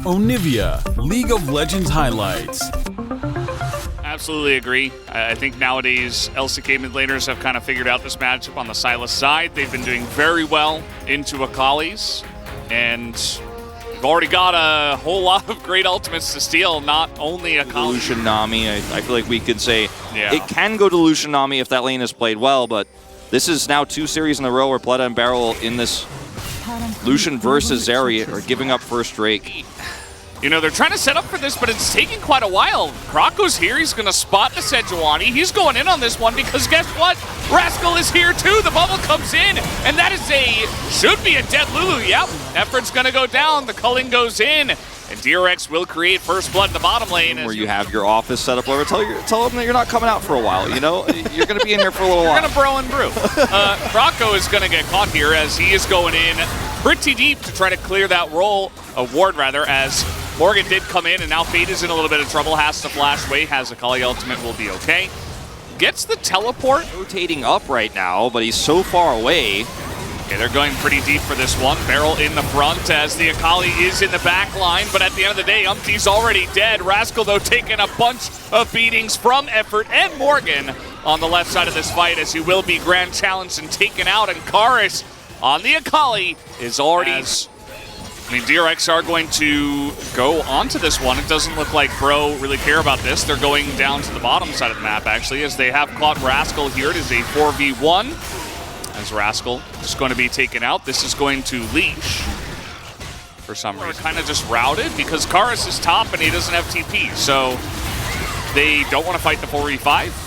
Onivia, League of Legends highlights. Absolutely agree. I think nowadays LCK mid laners have kind of figured out this matchup on the Sylas side. They've been doing very well into Akali's, and we've already got a whole lot of great ultimates to steal, not only Akali. Lucian Nami, I feel like we could say Yeah. it can go to Lucian Nami if that lane is played well, but this is now 2 series in a row where Pleta and Beryl in this Lucian versus Zeri are giving up first Drake. You know, they're trying to set up for this, but it's taking quite a while. Krako's here. He's going to spot the Sejuani. He's going in on this one because guess what? Rascal is here too. The bubble comes in, and that is should be a dead Lulu. Yep. Effort's going to go down. The culling goes in, and DRX will create first blood in the bottom lane. Where you have your office set up over. Tell them that you're not coming out for a while, you know? You're going to be in here for a little while. You're going to bro and brew. Krako is going to get caught here as he is going in pretty deep to try to clear that ward as Morgan did come in, and now Fate is in a little bit of trouble, has to flash away, has a Akali ultimate, will be okay. Gets the teleport. Rotating up right now, but he's so far away. Okay, they're going pretty deep for this one. Beryl in the front as the Akali is in the back line, but at the end of the day, Umpty's already dead. Rascal, though, taking a bunch of beatings from Effort and Morgan on the left side of this fight as he will be grand challenged and taken out, and Karis on the Akali is already... DRX are going to go onto this one. It doesn't look like Bro really care about this. They're going down to the bottom side of the map, actually, as they have caught Rascal here. It is a 4v1, as Rascal is going to be taken out. This is going to leash for some reason. Kind of just routed because Karis is top and he doesn't have TP, so they don't want to fight the 4v5.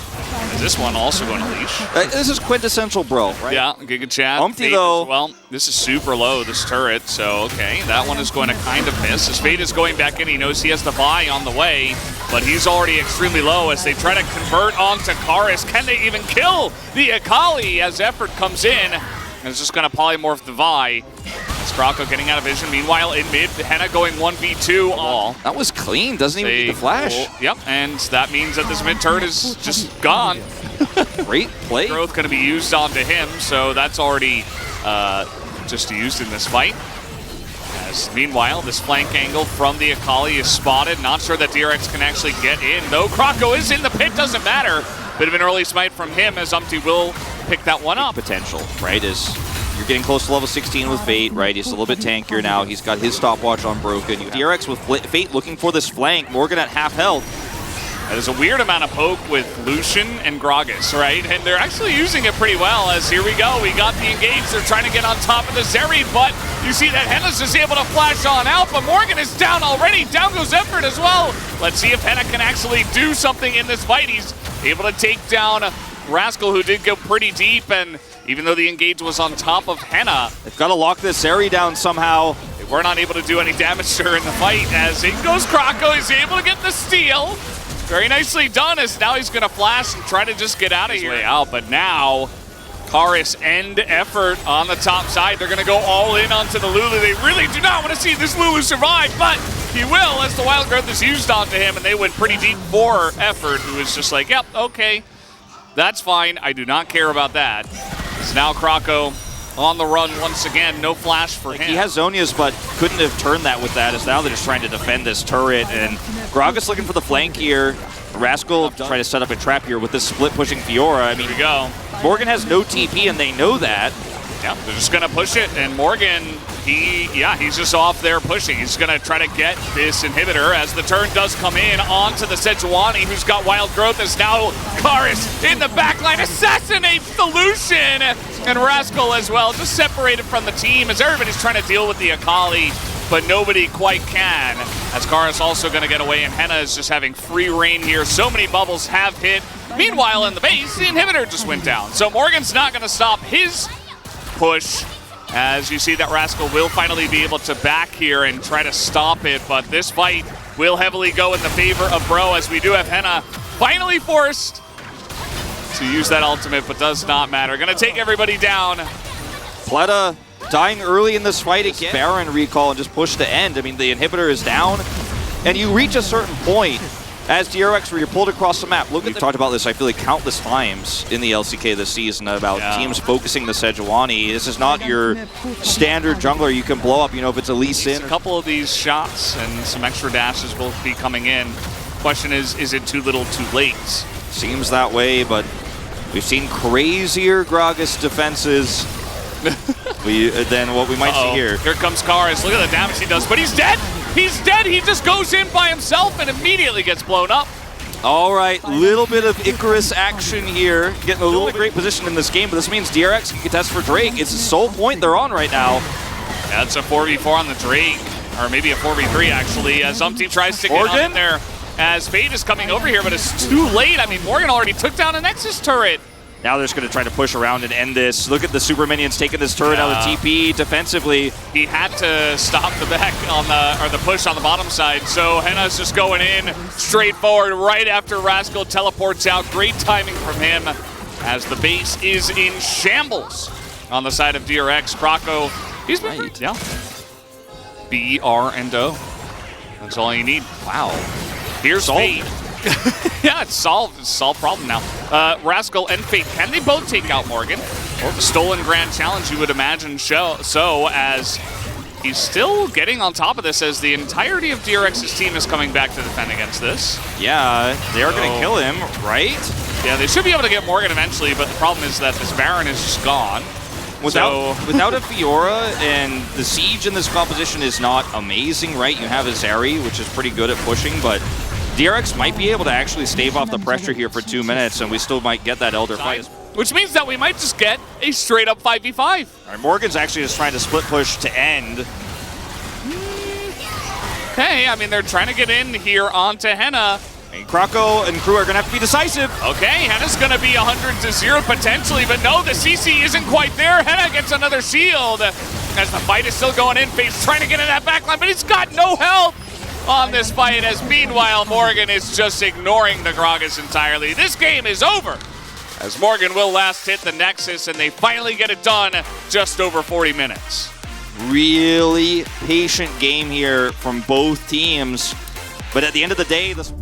Is this one also going to leash? This is quintessential Bro, right? Yeah, Giga Chat. Umpty, though. Well, this is super low, this turret, so okay. That one is going to kind of miss. As Fate is going back in, he knows he has the buy on the way, but he's already extremely low as they try to convert onto Karis. Can they even kill the Akali as Effort comes in? And it's just going to polymorph the Vi. Krako getting out of vision. Meanwhile, in mid, Henna going 1v2 all. That was clean. Doesn't even need the flash. Yep, and that means that this mid turret is just gone. Great play. Growth going to be used onto him, so that's already just used in this fight. As meanwhile, this flank angle from the Akali is spotted. Not sure that DRX can actually get in, though. Krako is in the pit, doesn't matter. Bit of an early smite from him as Umpty will pick that one up. Potential, right? You're getting close to level 16 with Fate, right? He's a little bit tankier now. He's got his stopwatch unbroken. DRX with Fate looking for this flank. Morgan at half health. There's a weird amount of poke with Lucian and Gragas, right? And they're actually using it pretty well as here we go. We got the engage. They're trying to get on top of the Zeri, but you see that Henna's just able to flash on out, but Morgan is down already. Down goes Effort as well. Let's see if Henna can actually do something in this fight. He's able to take down Rascal, who did go pretty deep, and even though the engage was on top of Henna, they've got to lock this Zeri down somehow. They were not able to do any damage to her in the fight as in goes Krako. He's able to get the steal. Very nicely done as now he's going to flash and try to just get out of here. But now, Karis and Effort on the top side. They're going to go all in onto the Lulu. They really do not want to see this Lulu survive, but he will as the Wild Growth is used onto him, and they went pretty deep for Effort, who is just like, yep, okay, that's fine. I do not care about that. So now Krako on the run once again. No flash for him. He has Zonia's, but couldn't have turned that with that, as now they're just trying to defend this turret. And Gragas looking for the flank here. Rascal trying to set up a trap here with this split pushing Fiora. I mean, here we go. Morgan has no TP, and they know that. Yeah, they're just going to push it, and Morgan, he's just off there pushing. He's going to try to get this inhibitor as the turn does come in onto the Sejuani, who's got Wild Growth, as now Karis in the backline assassinates the Lucian, and Rascal as well, just separated from the team as everybody's trying to deal with the Akali, but nobody quite can, as Karis also going to get away, and Henna is just having free reign here. So many bubbles have hit. Meanwhile, in the base, the inhibitor just went down, so Morgan's not going to stop his push, as you see that Rascal will finally be able to back here and try to stop it, but this fight will heavily go in the favor of Bro, as we do have Henna finally forced to use that ultimate, but does not matter. Gonna take everybody down. Pleta dying early in this fight again. Baron recall and just push the end. I mean, the inhibitor is down, and you reach a certain point as DRX, where you're pulled across the map. We've talked about this, I feel like, countless times in the LCK this season about teams focusing the Sejuani. This is not your standard jungler you can blow up, you know, if it's a Lee Sin. A couple of these shots and some extra dashes will be coming in. Question is it too little too late? Seems that way, but we've seen crazier Gragas defenses than what we might see here. Here comes Karis. Look at the damage he does, but he's dead! He's dead! He just goes in by himself and immediately gets blown up. All right, little bit of Icarus action here. Getting a little great position in this game, but this means DRX can contest for Drake. It's the sole point they're on right now. Yeah, it's a 4v4 on the Drake, or maybe a 4v3 actually, as Team tries to get on there. As Fade is coming over here, but it's too late. I mean, Morgan already took down a Nexus turret. Now they're just going to try to push around and end this. Look at the super minions taking this turret out of TP defensively. He had to stop the back on the push on the bottom side. So Henna's just going in straight forward right after Rascal teleports out. Great timing from him as the base is in shambles on the side of DRX. Croco, he's been great. Yeah. B, R, and O. That's all you need. Wow. Here's Fade. Yeah, it's solved. It's a solved problem now. Rascal and Fate, can they both take out Morgan? Or the stolen Grand Challenge, you would imagine so, as he's still getting on top of this as the entirety of DRX's team is coming back to defend against this. Yeah, they are going to kill him, right? Yeah, they should be able to get Morgan eventually, but the problem is that this Baron is just gone. Without a Fiora, and the Siege in this composition is not amazing, right? You have a Zeri, which is pretty good at pushing, but DRX might be able to actually stave off the pressure here for 2 minutes, and we still might get that Elder fight. Which means that we might just get a straight-up 5v5. All right, Morgan's actually just trying to split push to end. Okay, I mean, they're trying to get in here onto Henna. And Croco and crew are going to have to be decisive. Okay, Henna's going to be 100-0 potentially, but no, the CC isn't quite there. Henna gets another shield as the fight is still going in. Fade's trying to get in that backline, but he's got no help on this fight, as meanwhile Morgan is just ignoring the Gragas entirely. This game is over, as Morgan will last hit the Nexus, and they finally get it done just over 40 minutes. Really patient game here from both teams, but at the end of the day, this